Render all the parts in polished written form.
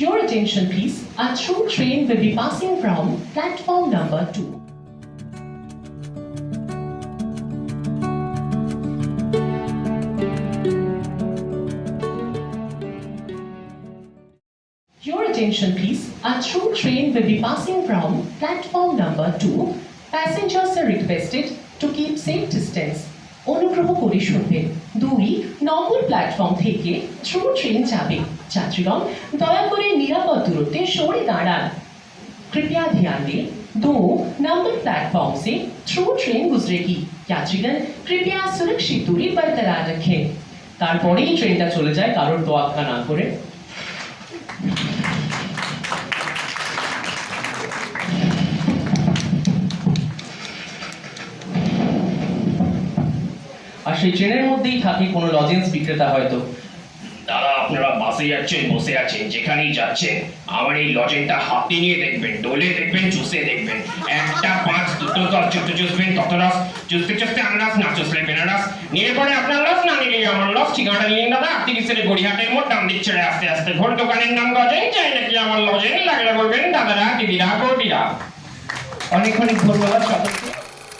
Your attention please, a through train will be passing from platform number 2. Your attention please, a through train will be passing from platform number 2. Passengers are requested to keep safe distance. অনুগ্রহ করে শুনবেন 2 নম্বর platform থেকে through train যাবে যাত্রীগণ দয়া করে নিরাপদ দূরত্বে সরে দাঁড়ান कृपया ध्यान दें 2 नंबर प्लेटफॉर्म से थ्रू ट्रेन गुजरेगी यात्रीगण कृपया सुरक्षित दूरी बरकरार रखें তারপরেই ট্রেনটা চলে যায় কারোর তোয়াক্কা না করে আর সেই ট্রেনের মধ্যেই থাকে কোনো লজেন্স বিক্রেতা হয়তো দাদা আপনারা বাসে যাচ্ছেন বসে আছেন যেখানেই যাচ্ছেন আমার এই লজেনটা হাতে নিয়ে দেখবেন ডলে দেখবেন চুষে দেখবেন 1 5 দুটো দশ যত চুষবেন তত রস চুষতে চুষতে আনারস না চুষলে বেনারস নিয়ে পরে আপনার লস না নিলে আমার লস ঠিকানাটা নিয়ে দাদা 38 গড়িয়াহাটের মোড় ডান দিক ছেড়ে আস্তে আস্তে ঘোর দোকানের নাম গজেন চাই নাকি আমার লজেন লাগলে বলবেন দাদারা দিদিরা বৌদিরা অনেক অনেক ধন্যবাদ সকলকে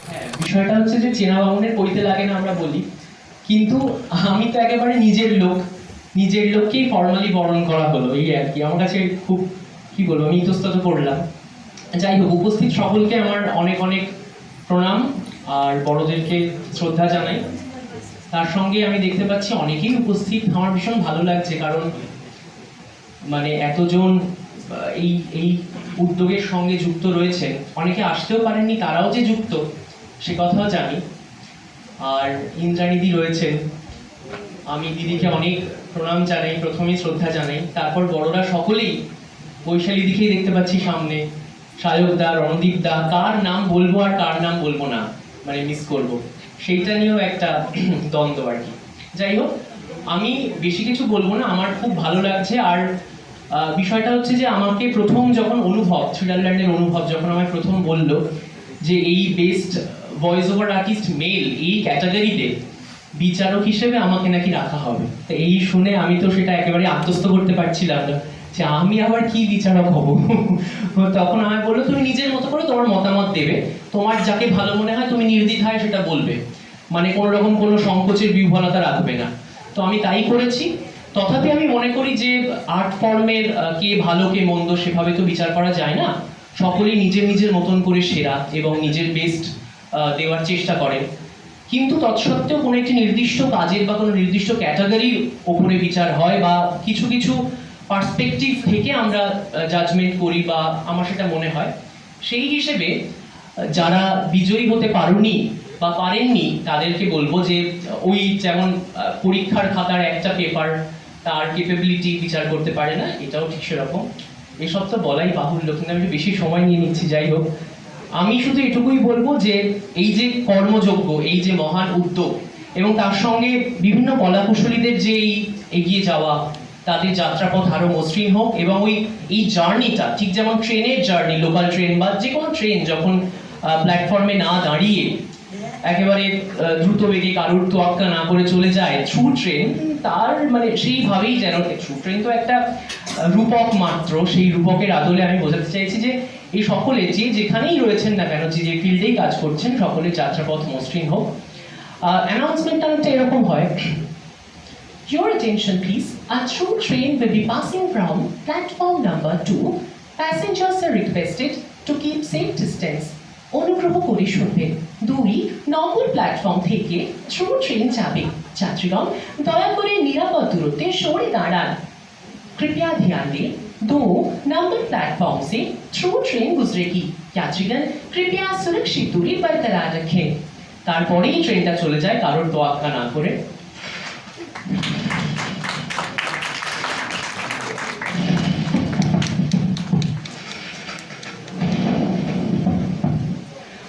হ্যাঁ বিষয়টা হচ্ছে যে চেনা বামনের পড়িতে লাগে না আমরা বলি কিন্তু আমি তো একেবারে নিজের লোককেই ফর্মালি বরণ করা হলো এই আর কি আমার কাছে খুব কি বলবো আমি ইতস্তত করলাম যাই হোক উপস্থিত সকলকে আমার অনেক অনেক প্রণাম আর বড়দেরকে শ্রদ্ধা জানাই তার সঙ্গে আমি দেখতে পাচ্ছি অনেকেই উপস্থিত আমার ভীষণ ভালো লাগছে কারণ মানে এতজন এই উদ্যোগের সঙ্গে যুক্ত রয়েছেন অনেকে আসতেও পারেননি তারাও যে যুক্ত সে কথাও জানি আর ইন্দ্রাণীদি রয়েছেন আমি দিদিকে অনেক প্রণাম জানাই প্রথমেই শ্রদ্ধা জানাই তারপর বড়রা সকলেই বৈশালী দিকেই দেখতে পাচ্ছি সামনে সায়ক দা রণদীপ দা কার নাম বলবো আর কার নাম বলবো না মানে মিস করব সেইটা নিয়েও একটা দ্বন্দ্ব আর কি যাই হোক আমি বেশি কিছু বলবো না আমার খুব ভালো লাগছে আর বিষয়টা হচ্ছে যে আমাকে প্রথম যখন সুইজারল্যান্ডের অনুভব যখন আমায় প্রথম বললো যে এই best voice over artist male এই ক্যাটাগরিতে বিচারক হিসেবে আমাকে নাকি রাখা হবে তো এই শুনে আমি তো সেটা একেবারে আত্মস্থ করতে পারছিলাম না যে আমি আবার কি বিচারক হব তখন আমায় বললো তুমি নিজের মতো করে তোমার মতামত দেবে তোমার যাকে ভালো মনে হয় তুমি নির্দ্বিধায় সেটা বলবে মানে কোনো রকম কোনো সংকোচের বিহ্বলতা রাখবে না তো আমি তাই করেছি তথাপি আমি মনে করি যে আর্ট ফর্মের কে ভালো কে মন্দ সেভাবে তো বিচার করা যায় না সকলেই নিজের মতন করে সেরা এবং নিজের বেস্ট দেওয়ার চেষ্টা করেন কিন্তু তৎসত্ত্বেও কোনো একটি নির্দিষ্ট কাজের বা কোনো নির্দিষ্ট ক্যাটাগরির ওপরে বিচার হয় বা কিছু কিছু পার্সপেক্টিভ থেকে আমরা জাজমেন্ট করি বা আমার সেটা মনে হয় সেই হিসেবে যারা বিজয়ী হতে পারেনি বা পারেননি তাদেরকে বলবো যে ওই যেমন পরীক্ষার খাতার একটা পেপার তার ক্যাপাবিলিটি বিচার করতে পারে না এটাও ঠিক সেরকম এসব তো বলাই বাহুল্য কিন্তু আমি একটু বেশি সময় নিয়ে নিচ্ছি যাই হোক আমি শুধু এটুকুই বলবো যে এই যে কর্মযজ্ঞ এই যে মহান উদ্যোগ এবং তার সঙ্গে বিভিন্ন কলাকুশলীদের যে এই এগিয়ে যাওয়া তাদের যাত্রাপথ আরো মসৃণ হোক এবং এই জার্নিটা ঠিক যেমন ট্রেনের জার্নি লোকাল ট্রেন বা যে কোনো ট্রেন যখন প্ল্যাটফর্মে না দাঁড়িয়ে একেবারে দ্রুত বেগে কারুর তোয়াক্কা না করে চলে যায় থ্রু ট্রেন তার মানে সেইভাবেই যেন থ্রু ট্রেন তো একটা রূপক মাত্র সেই রূপকের আদলে আমি বোঝাতে চাইছি যে এই সকলে যে যেখানেই রয়েছেন না কেন যে ফিল্ডেই কাজ করছেন সকলের যাত্রাপথ মসৃণ হোক অ্যানাউন্সমেন্টটা একটা এরকম হয় Your attention please, a through train will be passing from platform number 2. Passengers are requested to keep safe distance. অনুগ্রহ করে শুনবেন 2 নম্বর প্ল্যাটফর্ম থেকে থ্রু ট্রেন যাবে যাত্রীগণ দয়া করে নিরাপদ দূরত্বে সরে দাঁড়ান कृपया ध्यान दें 2 नंबर प्लेटफॉर्म से थ्रू ट्रेन गुजरेगी यात्रीगण कृपया सुरक्षित दूरी बरकरार रखें তারপরেই ট্রেনটা চলে যায় কারোর তোয়াক্কা না করে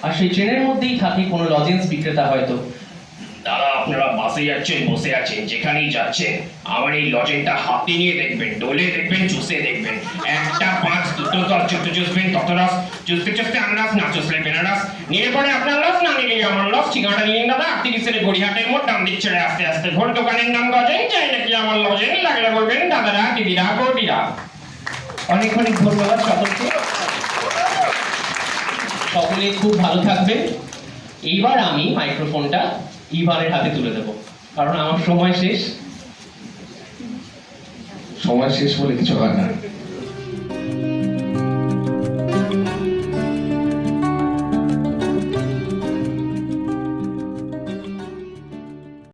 আর সেই ট্রেনের মধ্যেই থাকে কোনো লজেন্স বিক্রেতা হয়তো দাদা আপনারা বাসে যাচ্ছেন বসে আছেন যেখানেই যাচ্ছেন আমার এই লজেনটা হাতে নিয়ে দেখবেন ডলে দেখবেন চুষে দেখবেন 1 5 দুটো দশ যত চুষবেন তত রস চুষতে চুষতে আনারস না চুষলে বেনারস নিয়ে পরে আপনার লস না নিলে আমার লস ঠিকানাটা নিয়ে দাদা 38 গড়িয়াহাটের মোড় ডান দিক ছেড়ে আস্তে আস্তে ঘোর দোকানের নাম গজেন চাই নাকি আমার লজেন লাগলে বলবেন দাদারা দিদিরা বৌদিরা অনেক অনেক ধন্যবাদ সকলকে। সকলে খুব ভালো থাকবেন। এইবার আমি মাইক্রোফোনটা ইভানের হাতে তুলে দেব, কারণ আমার সময় শেষ। সময় শেষ বলে কিছু হয় না।